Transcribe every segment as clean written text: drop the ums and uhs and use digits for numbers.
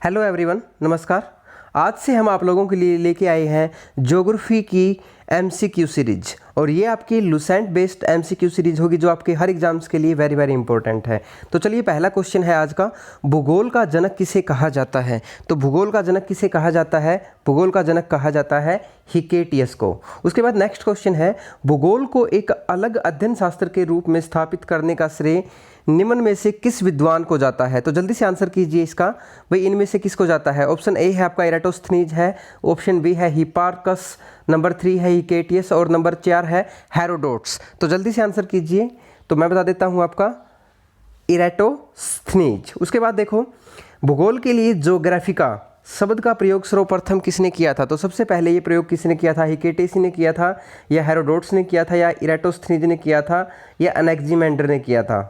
Hello everyone, नमस्कार। आज से हम आप लोगों के लिए लेके आए हैं ज्योग्राफी की एमसीक्यू सीरीज, और ये आपकी लुसेंट बेस्ड एमसीक्यू सीरीज होगी जो आपके हर एग्जाम्स के लिए वेरी वेरी इंपॉर्टेंट है। तो चलिए, पहला क्वेश्चन है आज का, भूगोल का जनक किसे कहा जाता है। तो भूगोल का जनक किसे कहा जाता है? भूगोल का जनक कहा जाता है हिकेटियस को। उसके बाद नेक्स्ट क्वेश्चन है, भूगोल को एक अलग अध्ययन शास्त्र के रूप में स्थापित करने का श्रेय निम्न में से किस विद्वान को जाता है। तो जल्दी से आंसर कीजिए इसका, भाई इनमें से किसको जाता है। ऑप्शन ए है आपका इराटोस्थनीज है, ऑप्शन बी है हिपार्कस, नंबर 3 है हिकेटियस और नंबर 4 है हेरोडोट्स। तो जल्दी से आंसर कीजिए। तो मैं बता देता हूँ आपका इराटोस्थनीज। उसके बाद देखो, भूगोल के लिए ज्योग्राफिका शब्द का प्रयोग सर्वप्रथम किसने किया था। तो सबसे पहले ये प्रयोग किसने किया था? हिकेटियस ने किया था, या हेरोडोट्स ने किया था, या इराटोस्थनीज ने किया था, या एनेक्जिमेंडर ने किया था।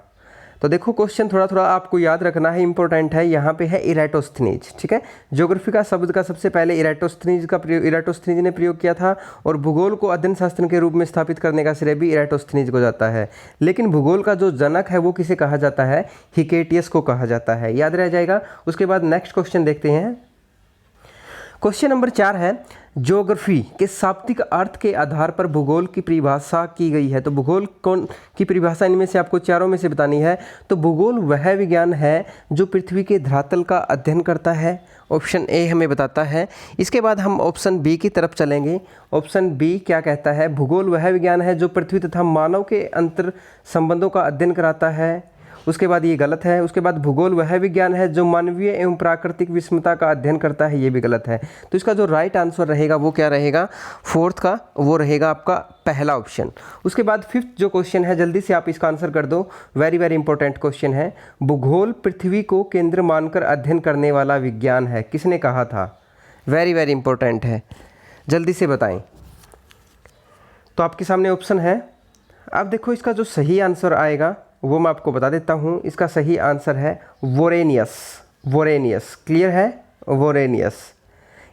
तो देखो, क्वेश्चन थोड़ा थोड़ा आपको याद रखना है, इंपॉर्टेंट है। यहाँ पे है इराटोस्थनीज, ठीक है। ज्योग्राफी का शब्द का सबसे पहले इराटोस्थनीज ने प्रयोग किया था, और भूगोल को अध्ययन शास्त्र के रूप में स्थापित करने का श्रेय भी इराटोस्थनीज को जाता है। लेकिन भूगोल का जो जनक है वो किसे कहा जाता है? हिकेटियस को कहा जाता है, याद रह जाएगा। उसके बाद नेक्स्ट क्वेश्चन देखते हैं। क्वेश्चन नंबर 4 है, ज्योग्राफी के शाब्दिक अर्थ के आधार पर भूगोल की परिभाषा की गई है। तो भूगोल कौन की परिभाषा इनमें से आपको चारों में से बतानी है। तो भूगोल वह विज्ञान है जो पृथ्वी के धरातल का अध्ययन करता है, ऑप्शन ए हमें बताता है। इसके बाद हम ऑप्शन बी की तरफ चलेंगे। ऑप्शन बी क्या कहता है? भूगोल वह विज्ञान है जो पृथ्वी तथा मानव के अंतर संबंधों का अध्ययन कराता है। उसके बाद ये गलत है। उसके बाद भूगोल वह विज्ञान है जो मानवीय एवं प्राकृतिक विषमता का अध्ययन करता है, ये भी गलत है। तो इसका जो राइट आंसर रहेगा वो क्या रहेगा? फोर्थ का वो रहेगा आपका पहला ऑप्शन। उसके बाद फिफ्थ जो क्वेश्चन है, जल्दी से आप इसका आंसर कर दो, वेरी वेरी इंपॉर्टेंट क्वेश्चन है। भूगोल पृथ्वी को केंद्र मानकर अध्ययन करने वाला विज्ञान है, किसने कहा था? वेरी वेरी इंपॉर्टेंट है, जल्दी से बताएं। तो आपके सामने ऑप्शन है। अब देखो, इसका जो सही आंसर आएगा वो मैं आपको बता देता हूँ। इसका सही आंसर है वोरेनियस। वोरेनियस, क्लियर है? वोरेनियस,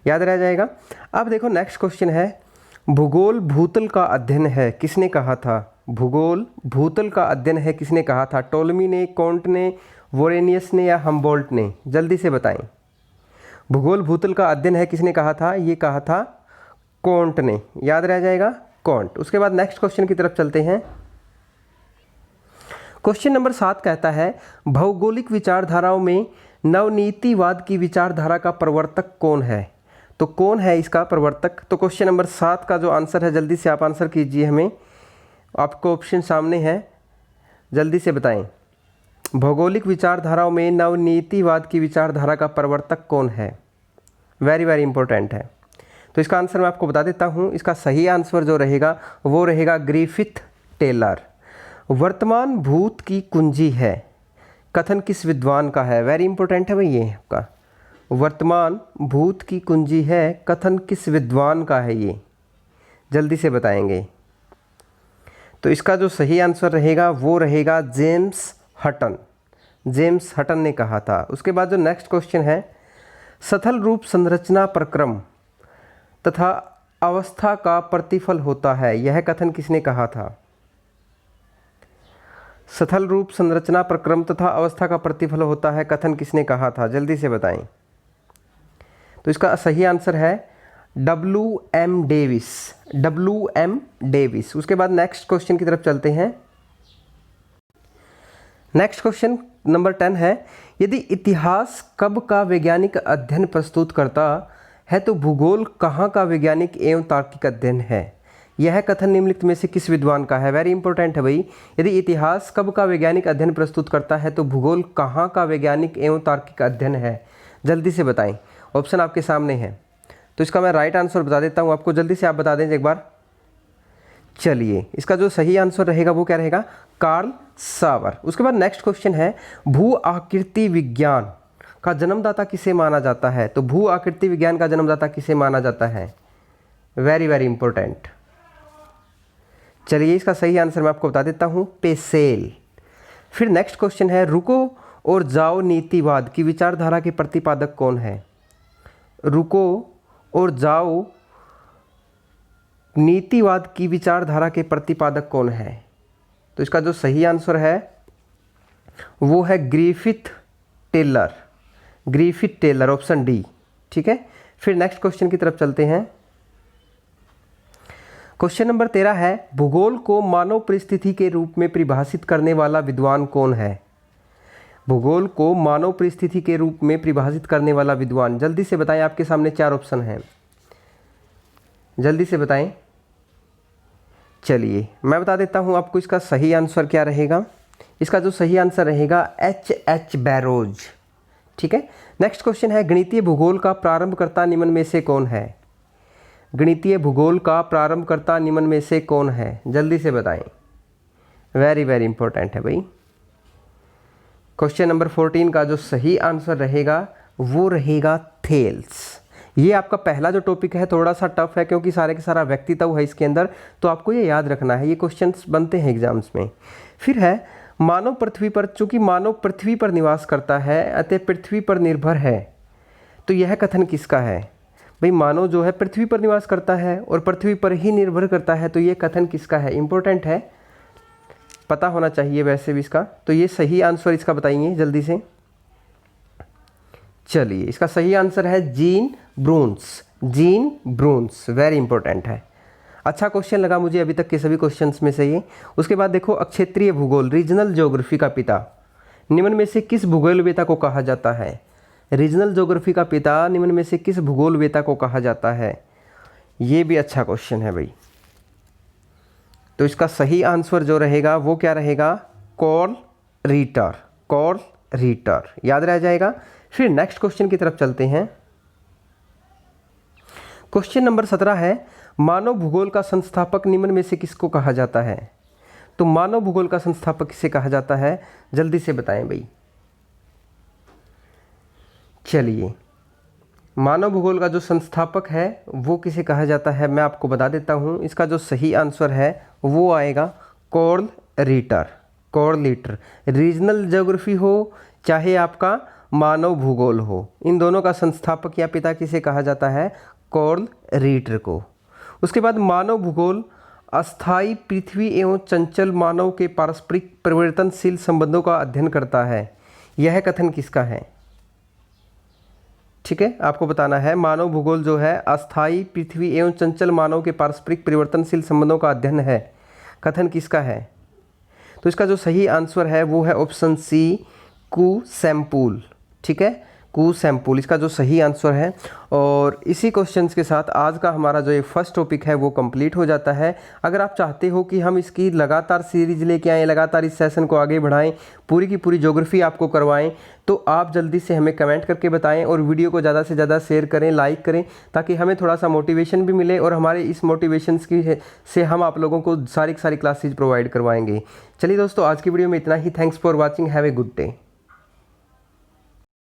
याद रह जाएगा। अब देखो, नेक्स्ट क्वेश्चन है, भूगोल भूतल का अध्ययन है, किसने कहा था? भूगोल भूतल का अध्ययन है, किसने कहा था? टोलमी ने, कॉन्ट ने, वोरेनियस ने, या हम्बोल्ट ने? जल्दी से बताएं। भूगोल भूतल का अध्ययन है, किसने कहा था? ये कहा था कॉन्ट ने, याद रह जाएगा, कॉन्ट। उसके बाद नेक्स्ट क्वेश्चन की तरफ चलते हैं। क्वेश्चन नंबर 7 कहता है, भौगोलिक विचारधाराओं में नवनीतिवाद की विचारधारा का प्रवर्तक कौन है। तो कौन है इसका प्रवर्तक? तो क्वेश्चन नंबर 7 का जो आंसर है, जल्दी से आप आंसर कीजिए, हमें आपको ऑप्शन सामने है, जल्दी से बताएं। भौगोलिक विचारधाराओं में नवनीतिवाद की विचारधारा का प्रवर्तक कौन है? वेरी वेरी इंपॉर्टेंट है। तो इसका आंसर मैं आपको बता देता हूँ। इसका सही आंसर जो रहेगा वो रहेगा ग्रिफिथ टेलर। वर्तमान भूत की कुंजी है, कथन किस विद्वान का है? वेरी इंपॉर्टेंट है भाई ये आपका। वर्तमान भूत की कुंजी है, कथन किस विद्वान का है? ये जल्दी से बताएंगे। तो इसका जो सही आंसर रहेगा वो रहेगा जेम्स हटन। जेम्स हटन ने कहा था। उसके बाद जो नेक्स्ट क्वेश्चन है, सथल रूप संरचना प्रक्रम तथा अवस्था का प्रतिफल होता है, यह कथन किसने कहा था? सथल रूप संरचना प्रक्रम तथा अवस्था का प्रतिफल होता है, कथन किसने कहा था? जल्दी से बताएं। तो इसका सही आंसर है W.M. डेविस। W.M. डेविस। उसके बाद नेक्स्ट क्वेश्चन की तरफ चलते हैं। नेक्स्ट क्वेश्चन नंबर 10 है, यदि इतिहास कब का वैज्ञानिक अध्ययन प्रस्तुत करता है तो भूगोल कहाँ का वैज्ञानिक एवं तार्किक अध्ययन है? यह कथन निम्नलिखित में से किस विद्वान का है? वेरी इंपॉर्टेंट है भाई। यदि इतिहास कब का वैज्ञानिक अध्ययन प्रस्तुत करता है तो भूगोल कहाँ का वैज्ञानिक एवं तार्किक अध्ययन है? जल्दी से बताएं। ऑप्शन आपके सामने है। तो इसका मैं राइट आंसर बता देता हूँ आपको, जल्दी से आप बता दें एक बार। चलिए, इसका जो सही आंसर रहेगा वो क्या रहेगा? कार्ल सावर। उसके बाद नेक्स्ट क्वेश्चन है, भू आकृति विज्ञान का जन्मदाता किसे माना जाता है? तो भू आकृति विज्ञान का जन्मदाता किसे माना जाता है? Very very important. चलिए, इसका सही आंसर मैं आपको बता देता हूँ, पेसेल। फिर नेक्स्ट क्वेश्चन है, रुको और जाओ नीतिवाद की विचारधारा के प्रतिपादक कौन है? रुको और जाओ नीतिवाद की विचारधारा के प्रतिपादक कौन है? तो इसका जो सही आंसर है वो है Griffith Taylor. Griffith Taylor, option D. ठीक है, फिर नेक्स्ट क्वेश्चन की तरफ चलते हैं। क्वेश्चन नंबर 13 है, भूगोल को मानव परिस्थिति के रूप में परिभाषित करने वाला विद्वान कौन है? भूगोल को मानव परिस्थिति के रूप में परिभाषित करने वाला विद्वान, जल्दी से बताएं, आपके सामने 4 ऑप्शन हैं, जल्दी से बताएं। चलिए मैं बता देता हूं आपको इसका सही आंसर क्या रहेगा। इसका जो सही आंसर रहेगा H.H. बैरोज। ठीक है, नेक्स्ट क्वेश्चन है, गणितीय भूगोल का प्रारंभकर्ता निम्न में से कौन है? गणितीय भूगोल का प्रारंभकर्ता निम्न में से कौन है? जल्दी से बताएं, वेरी वेरी इंपॉर्टेंट है भाई। क्वेश्चन नंबर 14 का जो सही आंसर रहेगा वो रहेगा थेल्स। ये आपका पहला जो टॉपिक है थोड़ा सा टफ है क्योंकि सारे के सारा व्यक्तित्व है इसके अंदर, तो आपको ये याद रखना है, ये क्वेश्चंस बनते हैं एग्जाम्स में। फिर है, मानव पृथ्वी पर, चूंकि मानव पृथ्वी पर निवास करता है अतः पृथ्वी पर निर्भर है, तो यह कथन किसका है? भाई मानव जो है पृथ्वी पर निवास करता है और पृथ्वी पर ही निर्भर करता है, तो ये कथन किसका है? इंपॉर्टेंट है, पता होना चाहिए वैसे भी इसका। तो ये सही आंसर इसका बताइए जल्दी से। चलिए इसका सही आंसर है जीन ब्रून्स। जीन ब्रून्स वेरी इंपॉर्टेंट है। अच्छा क्वेश्चन लगा मुझे अभी तक के सभी क्वेश्चंस में से ये। उसके बाद देखो, अक्षेत्रीय भूगोल, रीजनल ज्योग्राफी का पिता निम्न में से किस भूगोलवेता को कहा जाता है? रीजनल ज्योग्राफी का पिता निम्न में से किस भूगोलवेता को कहा जाता है? ये भी अच्छा क्वेश्चन है भाई। तो इसका सही आंसर जो रहेगा वो क्या रहेगा? Karl Ritter. कार्ल रीटर याद रह जाएगा। फिर नेक्स्ट क्वेश्चन की तरफ चलते हैं। क्वेश्चन नंबर 17 है, मानव भूगोल का संस्थापक निम्न में से किसको कहा जाता है? तो मानव भूगोल का संस्थापक किसे कहा जाता है? जल्दी से बताएं भाई। चलिए मानव भूगोल का जो संस्थापक है वो किसे कहा जाता है मैं आपको बता देता हूँ। इसका जो सही आंसर है वो आएगा Carl Ritter. Carl Ritter. Regional geography हो चाहे आपका मानव भूगोल हो, इन दोनों का संस्थापक या पिता किसे कहा जाता है? कार्ल रीटर को। उसके बाद मानव भूगोल अस्थायी पृथ्वी एवं चंचल मानव के पारस्परिक परिवर्तनशील संबंधों का अध्ययन करता है। यह कथन किसका है? ठीक है, आपको बताना है। मानव भूगोल जो है अस्थायी पृथ्वी एवं चंचल मानव के पारस्परिक परिवर्तनशील संबंधों का अध्ययन है, कथन किसका है? तो इसका जो सही आंसर है वो है ऑप्शन सी, कू सैम्पुल। ठीक है, कू सैम्पुल इसका जो सही आंसर है। और इसी क्वेश्चंस के साथ आज का हमारा जो ये फर्स्ट टॉपिक है वो कंप्लीट हो जाता है। अगर आप चाहते हो कि हम इसकी लगातार सीरीज लेके आएँ, लगातार इस सेशन को आगे बढ़ाएं, पूरी की पूरी ज्योग्राफी आपको करवाएं, तो आप जल्दी से हमें कमेंट करके बताएं और वीडियो को ज़्यादा से ज़्यादा शेयर करें, लाइक करें, ताकि हमें थोड़ा सा मोटिवेशन भी मिले और हमारे इस मोटिवेशंस की से हम आप लोगों को सारी क्लासेज प्रोवाइड करवाएंगे। चलिए दोस्तों, आज की वीडियो में इतना ही। Thanks for watching, have a good day.